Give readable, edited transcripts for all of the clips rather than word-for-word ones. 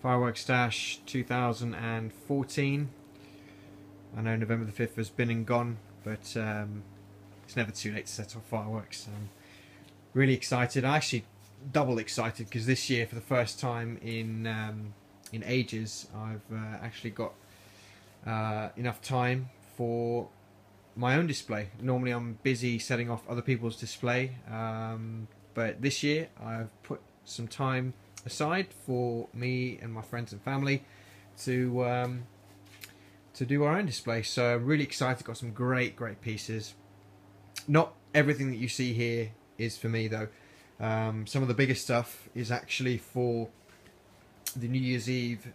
Firework Stash 2014. I know November the 5th has been and gone, but it's never too late to set off fireworks. I'm really excited. I'm actually double excited because this year, for the first time in ages, I've actually got enough time for my own display. Normally I'm busy setting off other people's display, but this year I've put some time aside for me and my friends and family to do our own display. So I'm really excited. Got some great pieces. Not everything that you see here is for me though. Some of the biggest stuff is actually for the New Year's Eve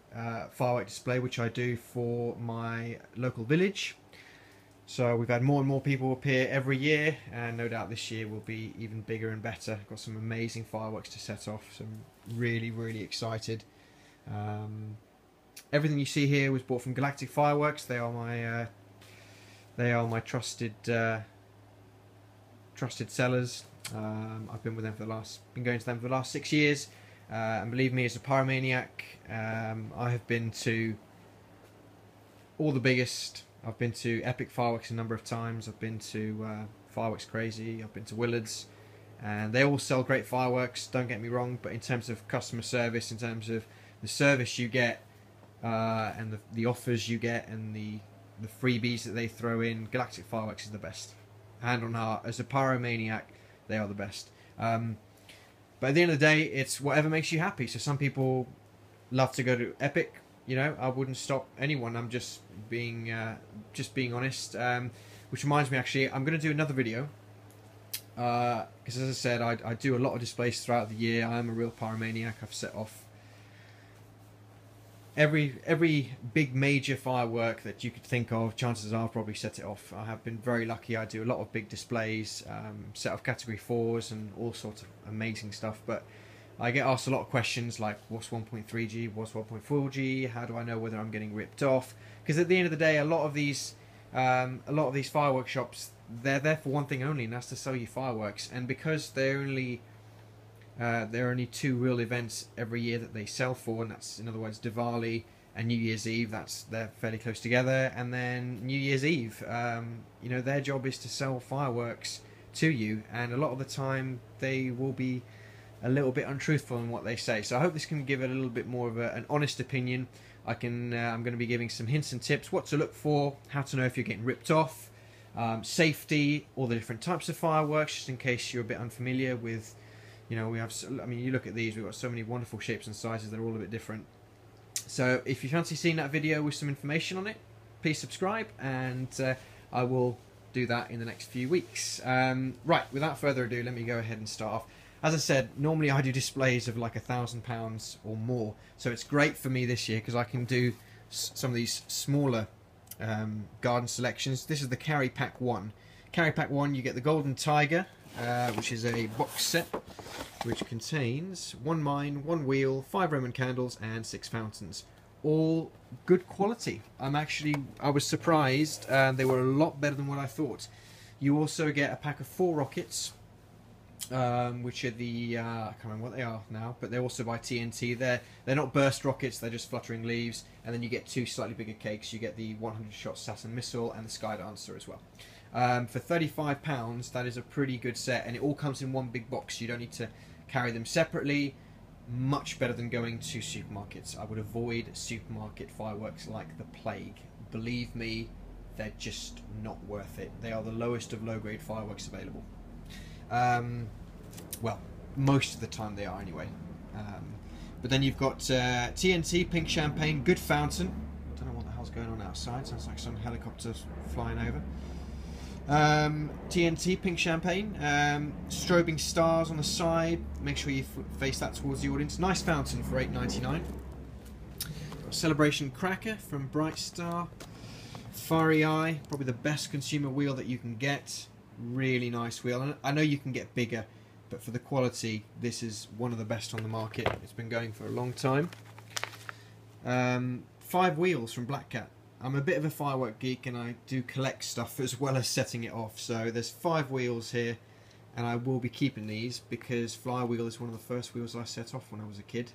firework display, which I do for my local village. So we've had more and more people appear every year, and no doubt this year will be even bigger and better. Got some amazing fireworks to set off, so I'm really excited. Everything you see here was bought from Galactic Fireworks. They are my trusted sellers. I've been with them been going to them for the last 6 years, and believe me, as a pyromaniac, I have been to all the biggest. I've been to Epic Fireworks a number of times. I've been to Fireworks Crazy. I've been to Willard's, and they all sell great fireworks. Don't get me wrong, but in terms of customer service, in terms of the service you get, and the offers you get, and the freebies that they throw in, Galactic Fireworks is the best. Hand on heart, as a pyromaniac, they are the best. But at the end of the day, it's whatever makes you happy. So some people love to go to Epic. You know, I wouldn't stop anyone. I'm just being honest. Which reminds me, actually, I'm going to do another video. Because as I said, I do a lot of displays throughout the year. I am a real pyromaniac. I've set off every big major firework that you could think of. Chances are I've probably set it off. I have been very lucky. I do a lot of big displays, set off category 4s and all sorts of amazing stuff. But I get asked a lot of questions like, what's 1.3G, what's 1.4G, how do I know whether I'm getting ripped off? Because at the end of the day, a lot of these fireworks shops, they're there for one thing only, and that's to sell you fireworks. And because there are only 2 real events every year that they sell for, and that's, in other words, Diwali and New Year's Eve. They're fairly close together, and then New Year's Eve. You know, their job is to sell fireworks to you, and a lot of the time they will be a little bit untruthful in what they say. So I hope this can give it a little bit more of an honest opinion. I'm going to be giving some hints and tips, what to look for, how to know if you're getting ripped off, safety, all the different types of fireworks, just in case you're a bit unfamiliar with. You know, we have, I mean, you look at these, we've got so many wonderful shapes and sizes, they're all a bit different. So if you fancy seeing that video with some information on it, please subscribe, and I will do that in the next few weeks. Right, without further ado, let me go ahead and start off. As I said, normally I do displays of like £1,000 or more, so it's great for me this year because I can do some of these smaller garden selections. This is the Carry Pack 1. Carry Pack 1, you get the Golden Tiger, which is a box set which contains 1 mine, 1 wheel, 5 Roman candles and 6 fountains. All good quality. I was surprised, they were a lot better than what I thought. You also get a pack of 4 rockets, which are the I can't remember what they are now, but they're also by TNT. They're not burst rockets, they're just fluttering leaves. And then you get 2 slightly bigger cakes. You get the 100-shot Saturn missile and the Sky Dancer as well. For £35, that is a pretty good set, and it all comes in one big box. You don't need to carry them separately. Much better than going to supermarkets. I would avoid supermarket fireworks like the plague. Believe me, they're just not worth it. They are the lowest of low-grade fireworks available. Well, most of the time they are anyway. But then you've got TNT, pink champagne, good fountain. I don't know what the hell's going on outside. Sounds like some helicopters flying over. TNT, pink champagne, strobing stars on the side. Make sure you face that towards the audience. Nice fountain for $8.99. Celebration cracker from Bright Star. Fiery Eye, probably the best consumer wheel that you can get. Really nice wheel. And I know you can get bigger, but for the quality, this is one of the best on the market. It's been going for a long time. 5 wheels from Black Cat. I'm a bit of a firework geek, and I do collect stuff as well as setting it off. So there's 5 wheels here, and I will be keeping these because Flywheel is one of the first wheels I set off when I was a kid.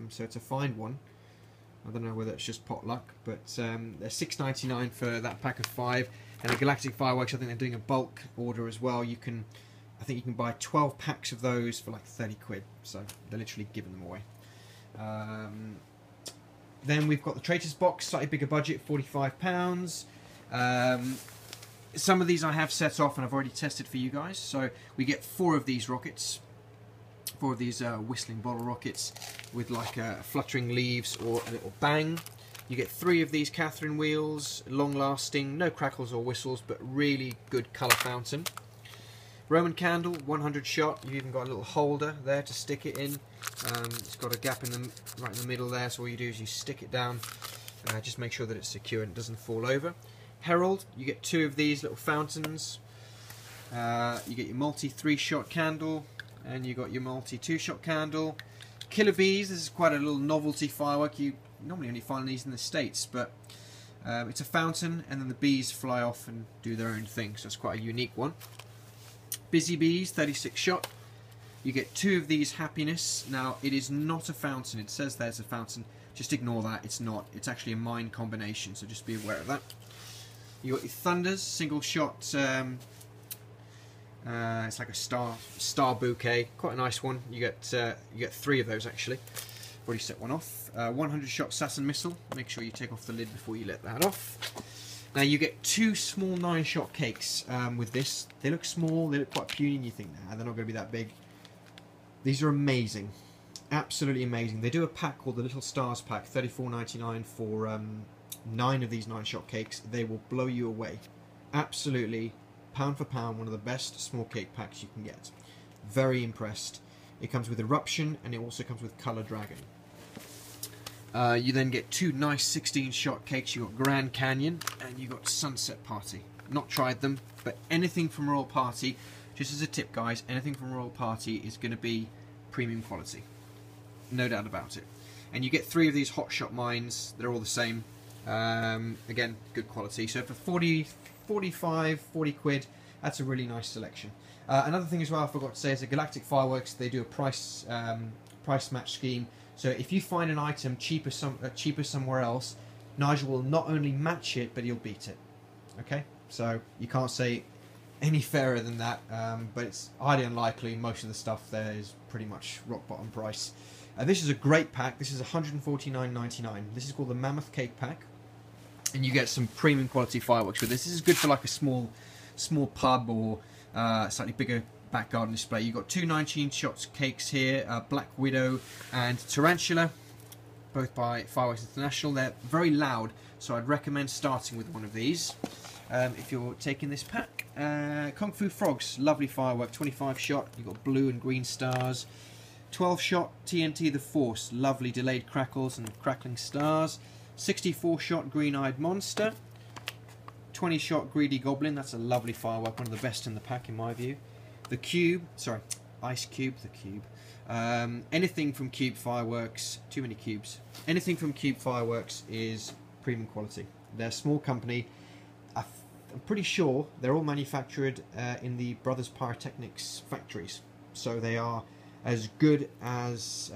So to find one I don't know whether it's just pot luck, but they're $6.99 for that pack of 5. And the Galactic Fireworks, I think they're doing a bulk order as well. I think you can buy 12 packs of those for like 30 quid. So they're literally giving them away. Then we've got the Traitors box, slightly bigger budget, £45. Some of these I have set off and I've already tested for you guys. So we get 4 of these rockets. 4 of these whistling bottle rockets with like fluttering leaves or a little bang. You get 3 of these Catherine wheels, long lasting, no crackles or whistles, but really good colour fountain. Roman candle, 100 shot. You've even got a little holder there to stick it in. It's got a gap right in the middle there, so all you do is you stick it down. Just make sure that it's secure and it doesn't fall over. Herald, you get 2 of these little fountains. You get your multi 3-shot candle, and you got your multi 2-shot candle. Killer bees, this is quite a little novelty firework. You normally only find these in the States, but it's a fountain and then the bees fly off and do their own thing, so it's quite a unique one. Busy bees, 36-shot. You get 2 of these happiness. Now it is not a fountain, it says there's a fountain, just ignore that, it's not. It's actually a mine combination, so just be aware of that. You got your thunders, single shot, it's like a star bouquet, quite a nice one. You get 3 of those actually. Already set one off. 100 shot Saturn missile. Make sure you take off the lid before you let that off. Now you get 2 small 9-shot cakes with this. They look small, they look quite puny, and you think, nah, they're not going to be that big. These are amazing, absolutely amazing. They do a pack called the Little Stars pack, $34.99 for 9 of these 9-shot cakes. They will blow you away. Absolutely, pound for pound, one of the best small cake packs you can get. Very impressed. It comes with Eruption and it also comes with Colour Dragon. You then get 2 nice 16-shot cakes. You got Grand Canyon and you got Sunset Party. Not tried them, but anything from Royal Party, just as a tip guys, anything from Royal Party is going to be premium quality. No doubt about it. And you get 3 of these Hot Shot mines. They're all the same. Again, good quality. So for 40 quid, that's a really nice selection. Another thing as well I forgot to say is that Galactic Fireworks, they do a price match scheme. So if you find an item cheaper somewhere else, Nigel will not only match it, but he'll beat it. Okay, so you can't say any fairer than that, but it's highly unlikely. Most of the stuff there is pretty much rock bottom price. This is a great pack. This is $149.99. This is called the Mammoth Cake Pack, and you get some premium quality fireworks with this. This is good for like a small pub or slightly bigger back garden display. You've got 2 19-shot cakes here, Black Widow and Tarantula, both by Fireworks International. They're very loud, so I'd recommend starting with one of these if you're taking this pack. Kung Fu Frogs, lovely firework, 25-shot. You've got blue and green stars. 12-shot TNT The Force, lovely delayed crackles and crackling stars. 64-shot Green-Eyed Monster. 20-shot Greedy Goblin, that's a lovely firework, one of the best in the pack in my view. The Cube, sorry, Ice Cube, the Cube. Anything from Cube Fireworks, too many cubes. Anything from Cube Fireworks is premium quality. They're a small company. I'm pretty sure they're all manufactured in the Brothers Pyrotechnics factories. So they are as good as,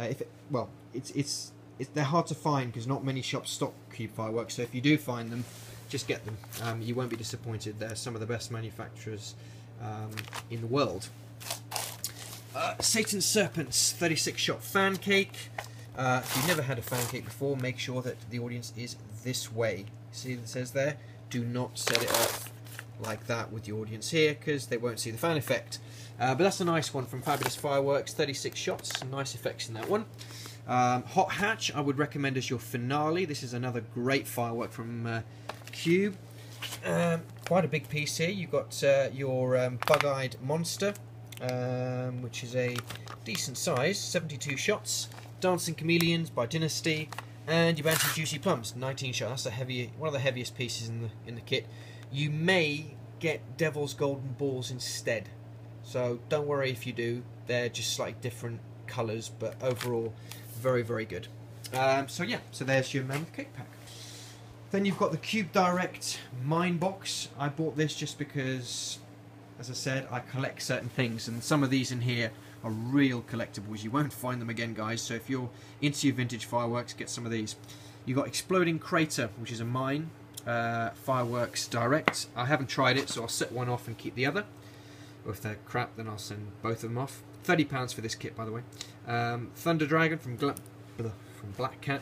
they're hard to find because not many shops stock Cube Fireworks. So if you do find them, just get them. You won't be disappointed. They're some of the best manufacturers in the world. Satan's Serpents, 36-shot fan cake. If you've never had a fan cake before, make sure that the audience is this way. See what it says there? Do not set it off like that with the audience here because they won't see the fan effect. But that's a nice one from Fabulous Fireworks, 36 shots, some nice effects in that one. Hot Hatch I would recommend as your finale. This is another great firework from Cube. Quite a big piece here. You've got your Bug-Eyed Monster, which is a decent size, 72 shots. Dancing Chameleons by Dynasty, and your Bounty Juicy Plums, 19 shots. That's one of the heaviest pieces in the kit. You may get Devil's Golden Balls instead, so don't worry if you do. They're just slightly different colours, but overall very, very good. So yeah, so there's your Mammoth Cake Pack. Then you've got the Cube Direct Mine Box. I bought this just because, as I said, I collect certain things, and some of these in here are real collectibles. You won't find them again, guys, so if you're into your vintage fireworks, get some of these. You've got Exploding Crater, which is a mine. Fireworks Direct. I haven't tried it, so I'll set one off and keep the other. Or if they're crap, then I'll send both of them off. £30 for this kit, by the way. Thunder Dragon from Black Cat.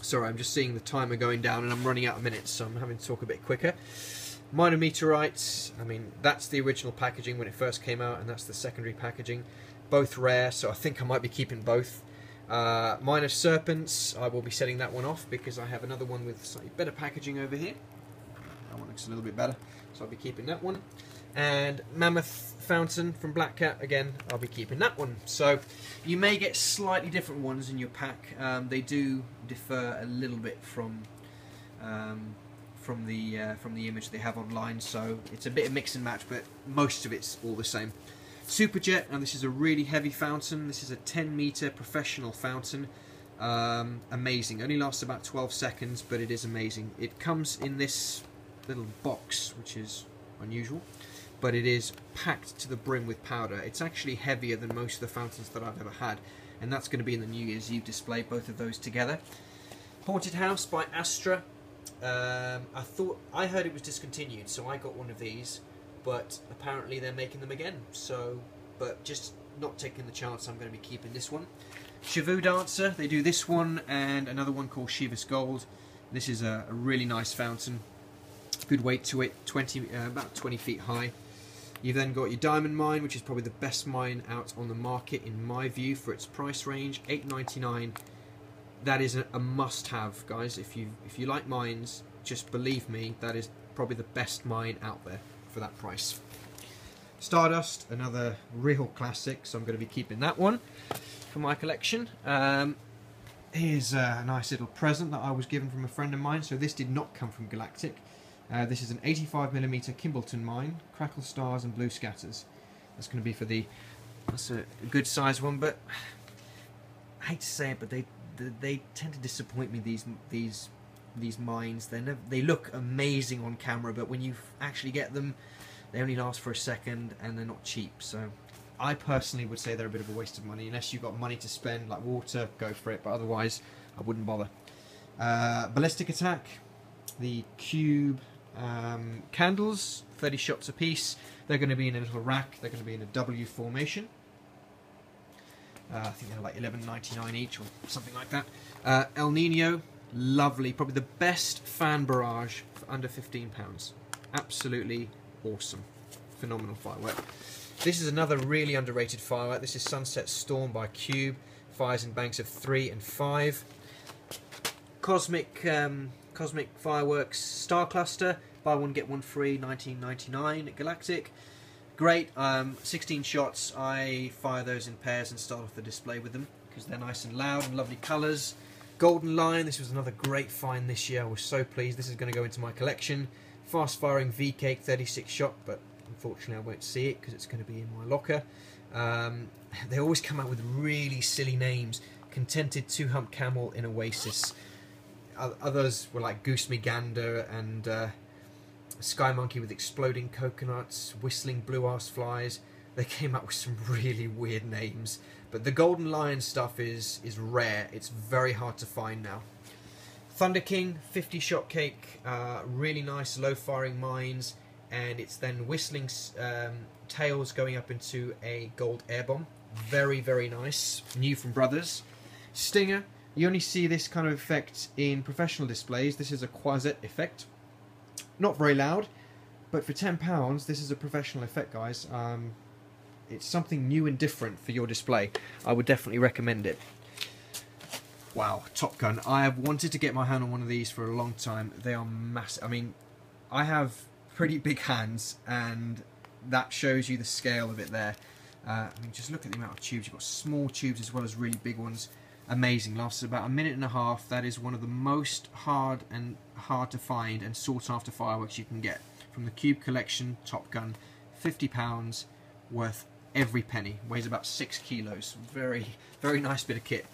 Sorry, I'm just seeing the timer going down and I'm running out of minutes, so I'm having to talk a bit quicker. Minor Meteorites, I mean, that's the original packaging when it first came out, and that's the secondary packaging. Both rare, so I think I might be keeping both. Minor Serpents, I will be setting that one off because I have another one with slightly better packaging over here. That one looks a little bit better, so I'll be keeping that one. And Mammoth Fountain from Black Cat, again, I'll be keeping that one. So you may get slightly different ones in your pack. They do differ a little bit from the image they have online, so it's a bit of mix and match, but most of it's all the same. Superjet, now this is a really heavy fountain. This is a 10-meter professional fountain. Amazing. Only lasts about 12 seconds, but it is amazing. It comes in this little box, which is unusual, but it is packed to the brim with powder. It's actually heavier than most of the fountains that I've ever had, and that's going to be in the New Year's Eve display, both of those together. Haunted House by Astra. I heard it was discontinued, so I got one of these, but apparently they're making them again, so, but just not taking the chance, I'm going to be keeping this one. Shavu Dancer, they do this one and another one called Shiva's Gold. This is a really nice fountain, good weight to it, about 20 feet high. You've then got your Diamond Mine, which is probably the best mine out on the market in my view for its price range, $8.99. That is a must-have, guys. If you like mines, just believe me, that is probably the best mine out there for that price. Stardust, another real classic, so I'm going to be keeping that one for my collection. Here's a nice little present that I was given from a friend of mine. So this did not come from Galactic. This is an 85mm Kimbleton mine, crackle stars and blue scatters. That's going to be for that's a good size one, but I hate to say it, but they tend to disappoint me, these mines. They look amazing on camera, but when you actually get them, they only last for a second and they're not cheap. So I personally would say they're a bit of a waste of money. Unless you've got money to spend like water, go for it, but otherwise I wouldn't bother. Ballistic Attack, the cube candles, 30 shots a piece. They're going to be in a little rack. They're going to be in a W formation. I think they're like $11.99 each or something like that. El Nino, lovely, probably the best fan barrage for under £15. Absolutely awesome, phenomenal firework. This is another really underrated firework. This is Sunset Storm by Cube. Fires in banks of 3 and 5. Cosmic Fireworks Star Cluster, buy one get one free, $19.99 at Galactic. Great, 16 shots. I fire those in pairs and start off the display with them because they're nice and loud and lovely colours. Golden Lion, this was another great find this year. I was so pleased. This is going to go into my collection. Fast firing V-Cake 36 shot, but unfortunately I won't see it because it's going to be in my locker. They always come out with really silly names. Contented Two-Hump Camel in Oasis. Others were like Goose Me Gander and Sky Monkey with exploding coconuts, whistling blue-ass flies. They came up with some really weird names. But the Golden Lion stuff is rare. It's very hard to find now. Thunder King, 50 shot cake, really nice low-firing mines, and it's then whistling tails going up into a gold air bomb. Very, very nice. New from Brothers. Stinger, you only see this kind of effect in professional displays. This is a Quasit effect. Not very loud, but for £10, this is a professional effect, guys. It's something new and different for your display. I would definitely recommend it. Wow, Top Gun. I have wanted to get my hand on one of these for a long time. They are massive. I mean, I have pretty big hands, and that shows you the scale of it there. I mean, just look at the amount of tubes. You've got small tubes as well as really big ones. Amazing. Lasts about a minute and a half. That is one of the most hard to find and sought after fireworks you can get. From the Cube Collection, Top Gun, £50, worth every penny. Weighs about 6 kilos. Very, very nice bit of kit.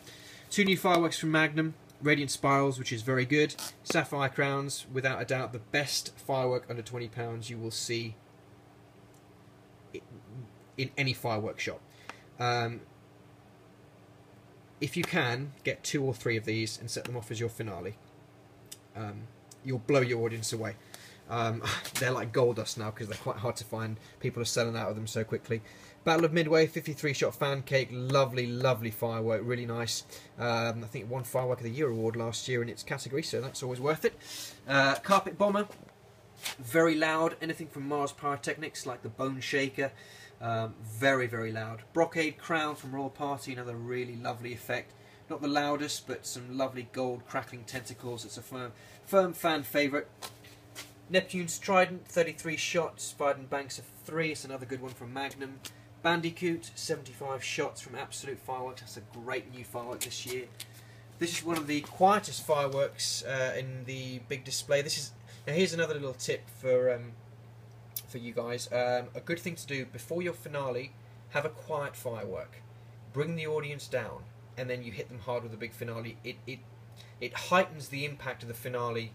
2 new fireworks from Magnum. Radiant Spirals, which is very good. Sapphire Crowns, without a doubt the best firework under £20 you will see in any firework shop. if you can, get 2 or 3 of these and set them off as your finale. You'll blow your audience away. They're like gold dust now because they're quite hard to find. People are selling out of them so quickly. Battle of Midway, 53-shot fan cake, lovely, lovely firework, really nice. I think it won Firework of the Year award last year in its category, so that's always worth it. Carpet Bomber, very loud. Anything from Mars Pyrotechnics, like the Bone Shaker, very, very loud. Brocade Crown from Royal Party, another really lovely effect. Not the loudest, but some lovely gold crackling tentacles. It's a firm fan favourite. Neptune's Trident, 33 shots, fired in banks of 3. It's another good one from Magnum. Bandicoot, 75 shots from Absolute Fireworks. That's a great new firework this year. This is one of the quietest fireworks in the big display. Now here's another little tip for you guys. A good thing to do before your finale: have a quiet firework. Bring the audience down, and then you hit them hard with a big finale. It heightens the impact of the finale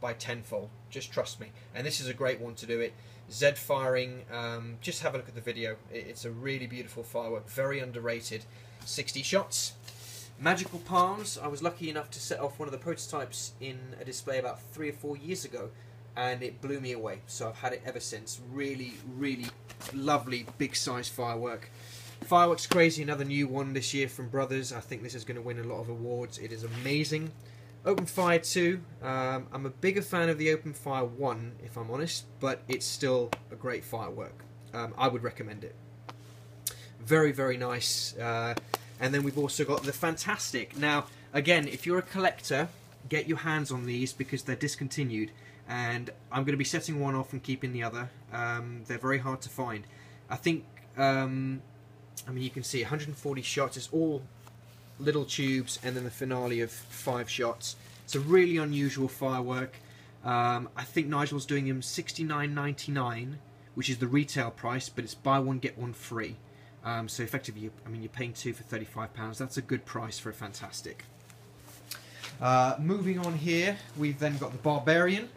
by tenfold. Just trust me. And this is a great one to do it. Z firing, just have a look at the video. It's a really beautiful firework, very underrated. 60 shots. Magical Palms, I was lucky enough to set off one of the prototypes in a display about 3 or 4 years ago, and it blew me away, so I've had it ever since. Really, really lovely, big size firework. Fireworks Crazy, another new one this year from Brothers. I think this is going to win a lot of awards. It is amazing. Open Fire 2, I'm a bigger fan of the Open Fire 1, if I'm honest, but it's still a great firework. I would recommend it. Very, very nice. And then we've also got the Fantastic. Now, again, if you're a collector, get your hands on these because they're discontinued. And I'm going to be setting one off and keeping the other. They're very hard to find. I think, I mean, you can see 140 shots. It's all little tubes, and then the finale of 5 shots. It's a really unusual firework. I think Nigel's doing them $69.99, which is the retail price, but it's buy one get one free. So effectively, I mean, you're paying 2 for £35. That's a good price for a Fantastic. Moving on here, we've then got the Barbarian,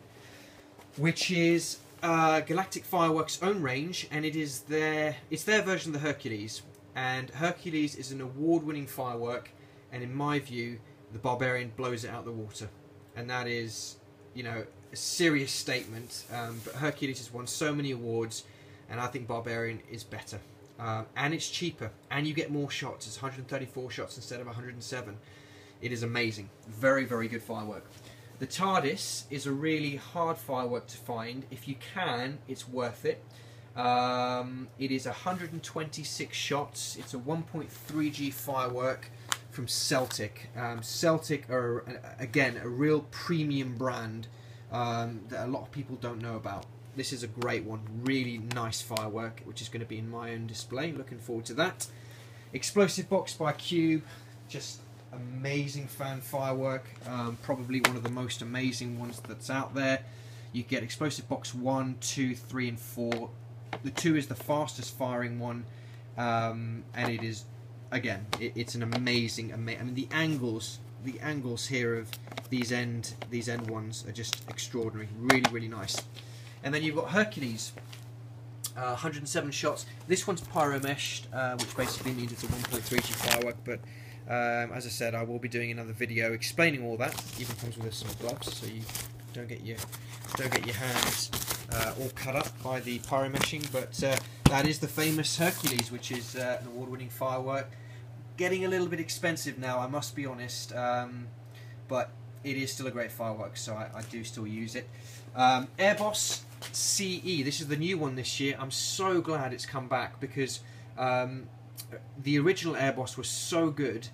which is Galactic Fireworks' own range, and it's their version of the Hercules. And Hercules is an award-winning firework, and in my view, the Barbarian blows it out the water. And that is, you know, a serious statement. But Hercules has won so many awards, and I think Barbarian is better. And it's cheaper, and you get more shots. It's 134 shots instead of 107. It is amazing. Very, very good firework. The TARDIS is a really hard firework to find. If you can, it's worth it. It is 126 shots. It's a 1.3G firework from Celtic. Celtic are, again, a real premium brand that a lot of people don't know about. This is a great one. Really nice firework, which is going to be in my own display. Looking forward to that. Explosive Box by Cube. Just amazing fan firework. Probably one of the most amazing ones that's out there. You get Explosive Box 1, 2, 3 and 4. The 2 is the fastest firing one, and it is, again, it's an amazing. I mean, the angles here of these end ones are just extraordinary. Really, really nice. And then you've got Hercules, 107 shots. This one's pyro meshed, which basically means it's a 1.3G firework. But as I said, I will be doing another video explaining all that. It even comes with some gloves, so you don't get your hands all cut up by the pyro meshing. But that is the famous Hercules, which is an award-winning firework. Getting a little bit expensive now, I must be honest, but it is still a great firework, so I do still use it. Airboss CE, this is the new one this year. I'm so glad it's come back because the original Airboss was so good,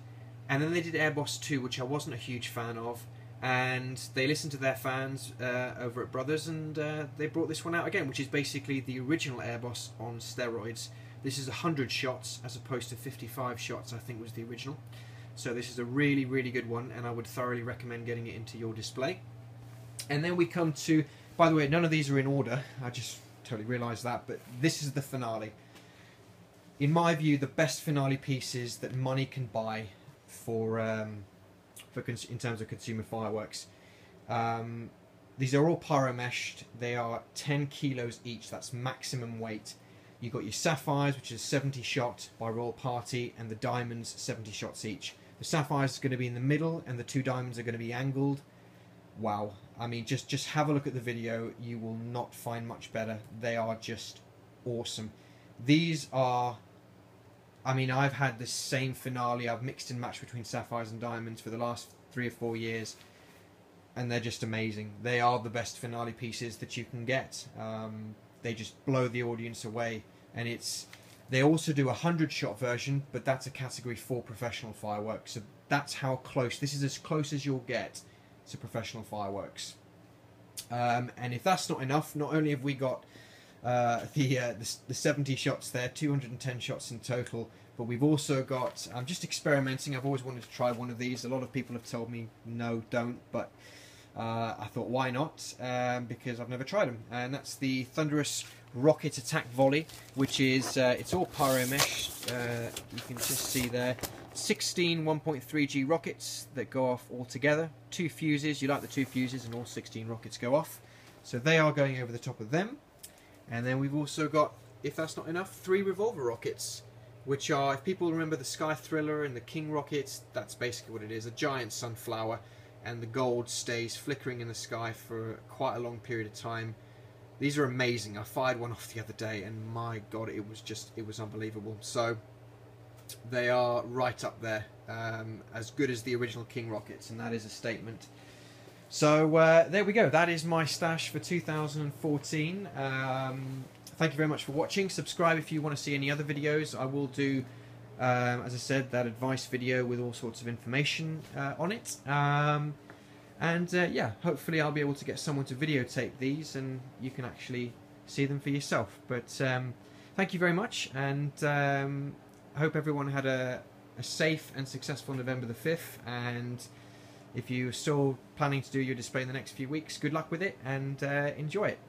and then they did Airboss 2, which I wasn't a huge fan of, and they listened to their fans over at Brothers, and they brought this one out again, which is basically the original Airboss on steroids. This is 100 shots as opposed to 55 shots, I think was the original. So this is a really, really good one, and I would thoroughly recommend getting it into your display. And then we come to, by the way, none of these are in order, I just totally realised that, but this is the finale. In my view, the best finale pieces that money can buy in terms of consumer fireworks. These are all pyro meshed. They are 10 kilos each, that's maximum weight. You've got your Sapphires, which is 70 shot by Royal Party, and the Diamonds, 70 shots each. The sapphires are going to be in the middle, and the 2 diamonds are going to be angled. Wow. I mean, just have a look at the video. You will not find much better. They are just awesome. These are... I mean, I've had the same finale. I've mixed and matched between sapphires and diamonds for the last 3 or 4 years, and they're just amazing. They are the best finale pieces that you can get. They just blow the audience away, and it's... They also do a 100-shot version, but that's a category 4 professional fireworks. So that's how close... This is as close as you'll get to professional fireworks. And if that's not enough, not only have we got the 70 shots there, 210 shots in total, but we've also got... I'm just experimenting. I've always wanted to try one of these. A lot of people have told me, no, don't, but I thought, why not? Because I've never tried them. And that's the Thunderous Rocket Attack Volley, which is... it's all pyro mesh. You can just see there. 16 1.3G rockets that go off all together. 2 fuses. You light the 2 fuses and all 16 rockets go off. So they are going over the top of them. And then we've also got, if that's not enough, 3 revolver rockets, which are, if people remember the Sky Thriller and the King rockets, that's basically what it is, a giant sunflower, and the gold stays flickering in the sky for quite a long period of time. These are amazing. I fired one off the other day, and my God, it was unbelievable. So they are right up there, as good as the original King rockets, and that is a statement. So there we go. That is my stash for 2014. Thank you very much for watching. Subscribe if you want to see any other videos. I will do, as I said, that advice video with all sorts of information on it. Yeah, hopefully I'll be able to get someone to videotape these and you can actually see them for yourself. But thank you very much, and I hope everyone had a safe and successful November the 5th. And if you're still planning to do your display in the next few weeks, good luck with it, and enjoy it.